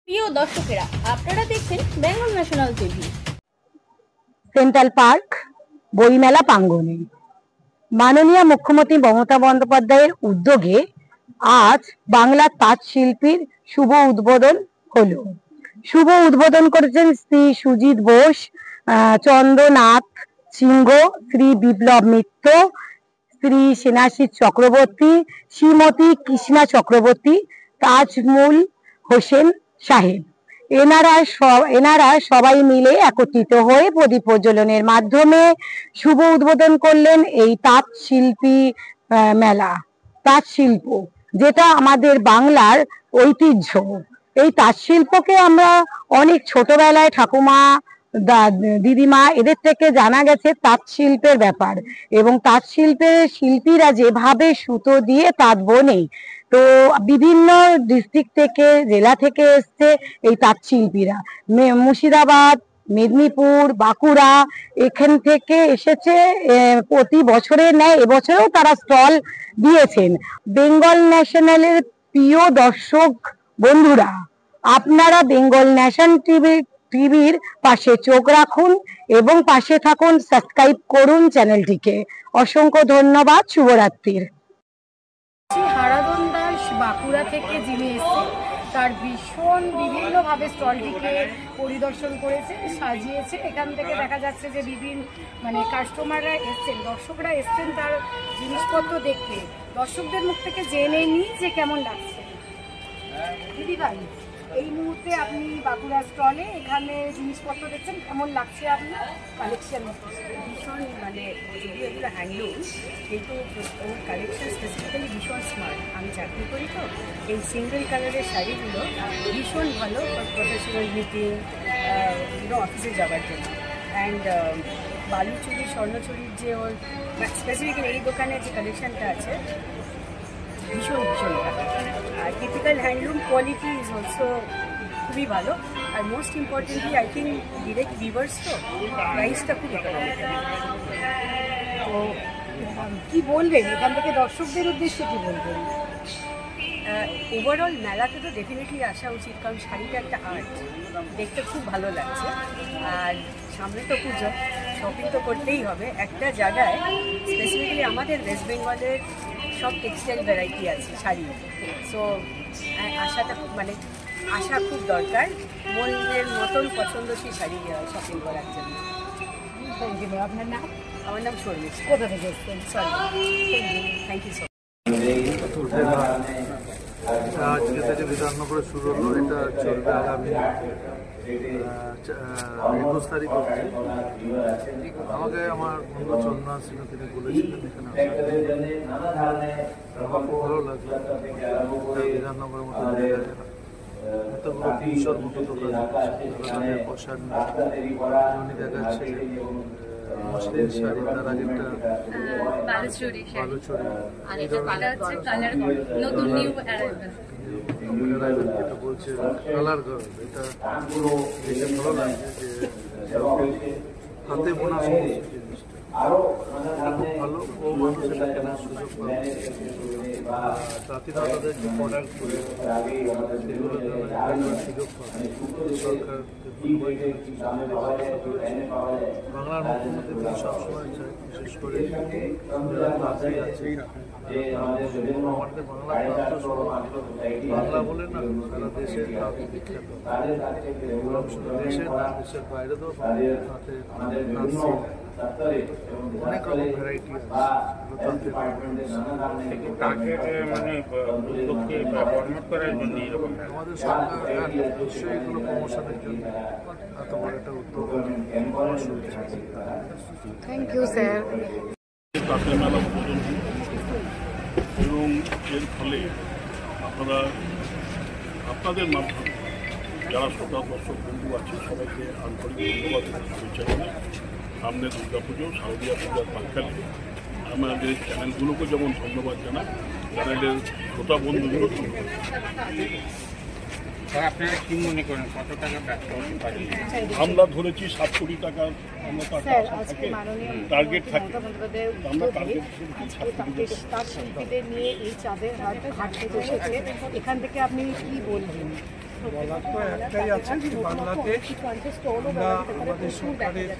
প্রিয় দর্শকেরা, আপনারা দেখছেন Bengal national TV. Central park বইমেলা প্রাঙ্গণে মাননীয় মুখ্যমন্ত্রী মমতা বন্দ্যোপাধ্যায়ের উদ্যোগে আজ বাংলার তাঁত শিল্পীর শুভ উদ্বোধন হলো। শুভ উদ্বোধন করেছেন শ্রী সুজিত বোস, চন্দ্রনাথ সিংহ, শ্রী বিপ্লব মিত্র, শ্রী সেনাশিস চক্রবর্তী, শ্রীমতী কৃষ্ণা চক্রবর্তী, তাজমুল হোসেন সাহেব। এনারা সবাই মিলে একত্রিত হয়ে প্রদীপ প্রজ্বলনের মাধ্যমে শুভ উদ্বোধন করলেন এই তাঁত শিল্পী মেলা, তাঁত শিল্প, যেটা আমাদের বাংলার ঐতিহ্য। এই তাঁত শিল্পকে আমরা অনেক ছোটবেলায় ঠাকুমা, দিদিমা এদের থেকে জানা গেছে তাঁত শিল্পের ব্যাপার, এবং তাঁত শিল্পের শিল্পীরা যেভাবে সুতো দিয়ে তাঁত বোনে, তো বিভিন্ন ডিস্ট্রিক্ট থেকে, জেলা থেকে এসছে এই তাঁত শিল্পীরা। মুর্শিদাবাদ, মেদিনীপুর, বাঁকুড়া এখান থেকে এসেছে। প্রতি বছরের ন্যায় এবছরেও তারা স্টল দিয়েছেন। বেঙ্গল ন্যাশনালের প্রিয় দর্শক বন্ধুরা, আপনারা বেঙ্গল ন্যাশনাল টিভির পাশে চোখ রাখুন এবং পাশে থাকুন, সাবস্ক্রাইব করুন চ্যানেলটিকে। অসংখ্য ধন্যবাদ। শুভরাত্রির। হারাধন দাস বাঁকুড়া থেকে যিনি এসেছেন, তার ভীষণ বিভিন্নভাবে স্টলটিকে পরিদর্শন করেছে, সাজিয়েছে। এখান থেকে দেখা যাচ্ছে যে বিভিন্ন কাস্টমাররা এসছেন, দর্শকরা এসছেন তার জিনিসপত্র দেখতে। দর্শকদের মুখ থেকে জেনে নিই যে কেমন লাগছে। দিদিভাই, এই মুহূর্তে আপনি বাঁকুড়া স্টলে এখানে জিনিসপত্র দেখছেন, কেমন লাগছে আপনার কালেকশন? ভীষণ যদিও এগুলো হ্যান্ডলুম, কিন্তু ওর কালেকশন স্পেসিফিক্যালি ভীষণ স্মার্ট। আমি চাকরি করি, তো এই সিঙ্গেল কালারের শাড়িগুলো ভীষণ ভালো প্রফেশনাল মিটিং, অফিসে যাওয়ার জন্য। অ্যান্ড বালুচুরি, স্বর্ণচুরির যে ওর স্পেসিফিক্যালি এই দোকানে যে কালেকশনটা আছে ভীষণ ভালো। আর typical handloom quality is also খুবই ভালো। আর most importantly I think direct weavers, তো প্রাইসটা খুব ইকোনমিক্যাল। তো কী বলবেন এখান থেকে দর্শকদের উদ্দেশ্যে, কী বলবেন? ওভারঅল মেলাতে তো ডেফিনেটলি আসা উচিত, কারণ শাড়িটা একটা আর্ট, দেখতে খুব ভালো লাগছে। আর সামনে তো পুজো, শপিং তো করতেই হবে। একটা জায়গায় স্পেসিফিক্যালি আমাদের ওয়েস্ট বেঙ্গলের সব টেক্সটাইল ভ্যারাইটি আছে শাড়ি, সো আসাটা আসা খুব দরকার মনের মতন পছন্দসই শাড়ি শপিং করার জন্য। Thank you. আপনার নাম? আমার নাম শর্মিষ। কোথা থেকে এসছেন? Thank you so much. আজকে থেকে বিধাননগরে শুরু হলো, এটা চলবে আগামী 21 তারিখ অবধি। আমাকে আমার বন্ধু চন্দ্রনাথ সিংহ তিনি বলেছিলেন এখানে খুব ভালো লাগলো। বিধাননগরের মতো এতগুলো 300-র মতো দোকান, পোশাক উনি দেখাচ্ছিলেন মুসলিম শাড়ি, তার আগেরটা বালুচুরি, এটা বলছে কালার গার্ল। এটা দেখে ভালো লাগছে যে হাতে বোনা সমস্ত জিনিসটা খুব ভালো। ও মানুষ এটা কেনার সুযোগ পাবে, তাঁতিরা তাদের যে প্রোডাক্টগুলো সেগুলো সুযোগ পাবে। সরকার বাংলার মুখ্যমন্ত্রী সবসময় চায়, বিশেষ করে যারা তাঁতি আছে আমাদের বাংলা বলে না, সারা দেশের তাঁতি বিখ্যাত। এবং শুধু দেশের না, দেশের বাইরেতেও তাঁতের অনেক রকম ভ্যারাইটি আছে। আমাদের সরকার নিশ্চয়ই এগুলো প্রমোশনের জন্য এত বড় একটা উদ্যোগ থ্যাংক ইউ স্যার। তাঁতের মেলা উদ্বোধন, এবং এর ফলে আপনাদের মাধ্যমে যারা শ্রোতা দর্শক বন্ধু আছে সবাইকে আন্তরিক ধন্যবাদ শুভেচ্ছা জানাই। সামনে দুর্গাপুজো, শারদীয়া পূজার প্রাক্কালে আমাদের চ্যানেলগুলোকে যেমন ধন্যবাদ জানাই, চ্যানেলের শ্রোতা বন্ধুগুলো ধন্যবাদ। আপনারা কি মনে করেন কত টাকা ব্যবসা হতে পারে? আমরা ধরেছি 7 কোটি টাকা, আমরা টার্গেট থাকে। আমরা টার্গেট তার শিল্পীদের নিয়ে এই চাঁদের হাট থেকে এসেছে, এখান থেকে আপনি কি বলবেন? বলার তো একটাই আছে যে বাংলাতে আমরা আমাদের সরকারের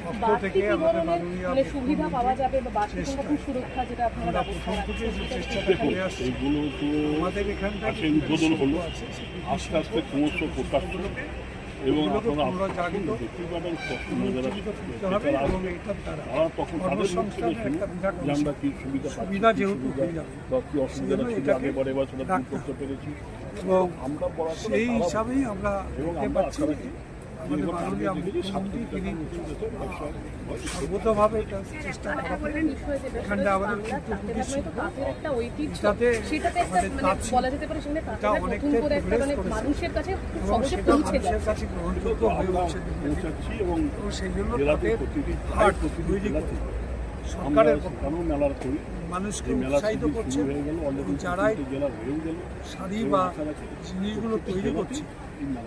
পক্ষ থেকে আমাদের মাননীয় সুবিধা পাওয়া যাবে বা চেষ্টা সুরক্ষা যেটা আমরা প্রথম থেকে যে চেষ্টাটা করে আসছি এগুলো তো আমাদের এখানটা আজকে উদ্বোধন হলো, আস্তে আস্তে ক্রমশ প্রকাশ হলো এবং আপনারা আমরা জাগিত দেখতেই পাবেন করতে হবে এবং এটার দ্বারা তারা তখন তাদের মুখ থেকে কর্মসংস্থানের একটা বিরাট যে আমরা কি সুবিধা সুবিধা যেহেতু হয়ে যাবে বা কি অসুবিধা ছিল আগে পরে এবার সেটা দূর করতে পেরেছি এবং আমরা পড়া সেই হিসাবেই আমরা এবং দেখতে আমরা পাচ্ছি আশা যে রাখি আমাদের মাননীয় মুখ্যমন্ত্রী তিনি সর্বতভাবে এটা চেষ্টা করেন এখানটা আমাদের যাতে আমাদের তাঁত এটা অনেকটাই প্রোগ্রেস করেছে এবং সেটা মানুষের কাছে গ্রহণযোগ্য হয়ে উঠছে পৌঁছাচ্ছি এবং এবং সেই জন্য জেলাতে তাদের প্রতিটি হাট প্রতিটি তৈরি জেলাতে করে সরকারের পক্ষে সেখানেও মেলার করি মানুষকে মেলা উৎসাহিত করছে হয়ে গেল অলরেডি যারাই জেলা হয়েও গেল শাড়ি বা জিনিসগুলো তৈরি করছে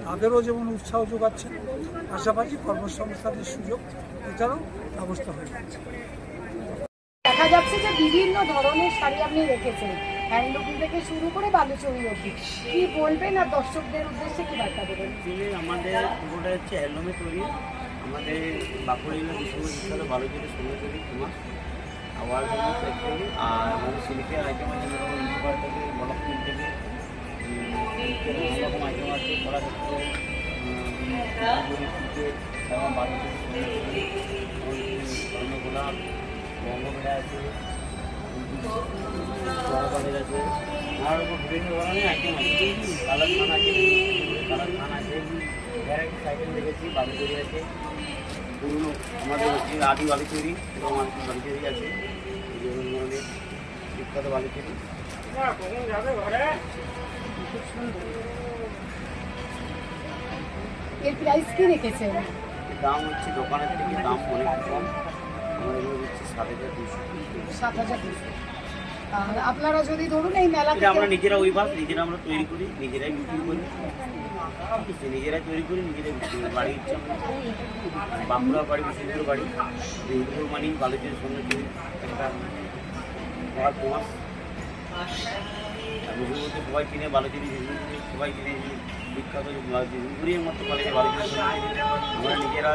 তাদেরও যেমন উৎসাহ যোগাচ্ছে, পাশাপাশি কর্মসংস্থানের সুযোগ এছাড়াও ব্যবস্থা হয়ে যাচ্ছে। দেখা যাচ্ছে যে বিভিন্ন ধরনের শাড়ি আপনি রেখেছেন, হ্যান্ডলুম থেকে শুরু করে বালুচরী অবধি। কি বলবেন আর দর্শকদের উদ্দেশ্যে কি বার্তা দেবেন? আমাদের পুরোটা হচ্ছে হ্যান্ডলুমে তৈরি। আমাদের বাঁকুড়া জেলা বিশ্ববিদ্যালয় বালুচরী সঙ্গে তৈরি ফেমাস আবার অ্যাকচুয়ালি। আর আমাদের সিল্কের আইটেম আছে যেরকম ইউনিভার থেকে বলকপুর থেকে রকম আইটেম আছে করা ক্ষেত্রে ক্রিকেট এবং বালুচরী স্বর্ণগোলাপ বঙ্গমেলা আছে, বড়বাজার আছে, নানা রকম বিভিন্ন ধরনের আইটেম আছে। কালার খান আছে, কালার খান আছে, ভ্যারাইটিস আইটেম দেখেছি। বালুচরী আছে, পুরনো আমাদের আদি বালুচরী এবং বালুচরী আছে, বিভিন্ন ধরনের বিখ্যাত বালুচরী। এর প্রাইস কি রেখেছেন? দাম হচ্ছে দোকানের থেকে দাম অনেক কম, আমরা এগুলো দিচ্ছি 7,200। 7,200। আর আপনারা যদি ধরুন এই মেলা এটা আমরা নিজেরা ওই বাস নিজেরা আমরা তৈরি করি, নিজেরাই বিক্রি করি, নিজেরাই তৈরি করি, নিজেরাই বিক্রি করি। বাড়ি হচ্ছে আমাদের বাঁকুড়া বাড়ি, বিষ্ণুপুর বাড়ি, বিষ্ণুপুর মানে বালুচরীর সঙ্গে তৈরি একটা ফেমাস। বিষ্ণুপুরকে সবাই কিনে, বালুচরী বিষ্ণুপুরে সবাই কিনে, বিখ্যাত বিষ্ণুপুরের মতো কলেজে বালুচরীর সঙ্গে আমরা নিজেরা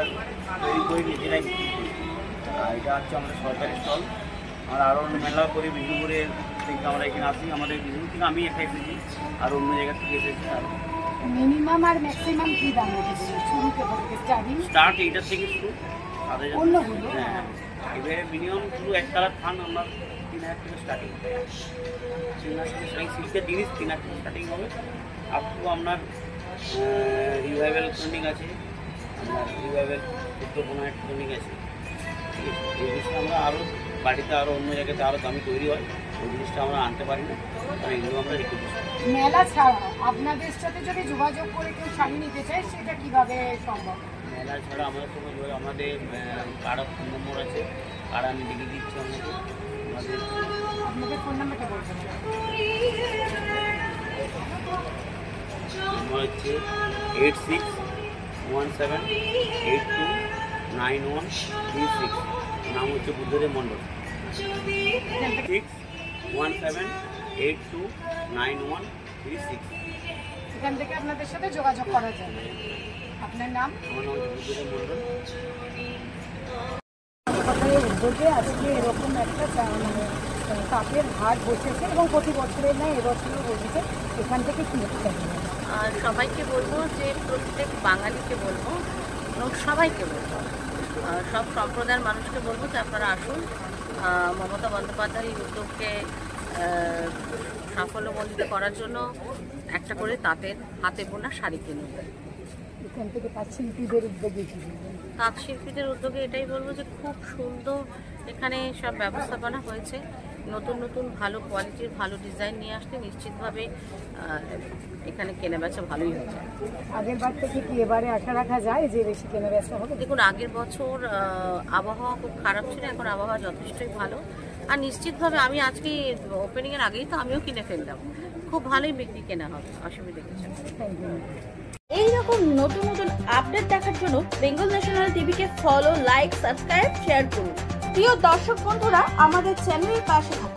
তৈরি করি, নিজেরাই বিক্রি করি। আর এটা হচ্ছে আমাদের সরকারি স্টল। আমরা আরও মেলা করি বিষ্ণুপুরের থেকে, আমরা এখানে আসি। আমাদের বিষ্ণুপুর থেকে আমি একা এসেছি আর অন্য জায়গা থেকে এসেছি। আর মিনিমাম আর ম্যাক্সিমাম কি দাম রেখেছেন শুরু থেকে স্টার্টিং? স্টার্ট এইটার থেকে শুরু। অন্যগুলো? হ্যাঁ, এবারে মিনিমাম শুরু এক কালার থান আমরা 3,000 থেকে স্টার্টিং। 3,000 থেকে সিল্কের জিনিস 3,000 থেকে স্টার্টিং হবে। আপ টু আপনার রিভাইভেল ট্রেন্ডিং আছে, আপনার রিভাইভেল 14-15 ট্রেন্ডিং আছে। ঠিক আছে, এই জিনিসটা আমরা আরও বাড়িতে আরও অন্য জায়গাতে আরও দামি তৈরি হয়, ওই জিনিসটা আমরা আনতে পারি না, কারণ এগুলো আমরা রেখে দিচ্ছি। মেলা ছাড়া আপনাদের সাথে যদি যোগাযোগ করে কেউ শাড়ি নিতে চায় সেটা কিভাবে সম্ভব? মেলা ছাড়া আমাদের সঙ্গে আমাদের কারো ফোন নম্বর আছে, আর আমি লিখে দিচ্ছি আপনাদের। আপনাদের ফোন নাম্বারটা বলবেন? নম্বর হচ্ছে 8617829136। নাম হচ্ছে বুদ্ধদেব মণ্ডল। 8617829136। এখান থেকে আপনাদের সাথে যোগাযোগ করা যাবে। আপনার নাম? আমার নাম হচ্ছে বুদ্ধদেব মণ্ডল। সরকারের উদ্যোগে আজকে এরকম একটা মানে তাঁতের হাট বসেছে এবং প্রতি বছরের নয় এবছরও বসেছে, এখান থেকে কি একটা আর সবাইকে বলবো যে প্রত্যেক বাঙালিকে বলবো এবং সবাইকে বলবো, সব সম্প্রদায়ের মানুষকে বলবো যে আপনারা আসুন, মমতা বন্দ্যোপাধ্যায়ের উদ্যোগকে সাফল্যমণ্ডিত করার জন্য একটা করে তাঁতের হাতে বোনা শাড়ি কিনুন। এখান থেকে তাঁত শিল্পীদের উদ্যোগে কি? তাঁত শিল্পীদের উদ্যোগে এটাই বলবো যে খুব সুন্দর এখানে সব ব্যবস্থাপনা হয়েছে, নতুন নতুন ভালো কোয়ালিটির ভালো ডিজাইন নিয়ে আসতে নিশ্চিতভাবে এখানে কেনাবেচা ভালোই হয়েছে। আগের বার থেকে কি এবারে আশা রাখা যায় যে বেশি কেনাবেচা হবে? দেখুন, আগের বছর আবহাওয়া খুব খারাপ ছিল, এখন আবহাওয়া যথেষ্টই ভালো। আর নিশ্চিতভাবে আমি আজকে ওপেনিংয়ের আগেই তো আমিও কিনে ফেললাম, খুব ভালোই বিক্রি কেনা হবে, অসুবিধা কিছু নেই। Thank you. এইরকম নতুন নতুন আপডেট দেখার জন্য বেঙ্গল ন্যাশনাল টিভিকে ফলো, লাইক, সাবস্ক্রাইব, শেয়ার করুন। প্রিয় দর্শক বন্ধুরা, আমাদের চ্যানেলের পাশে থাকুন।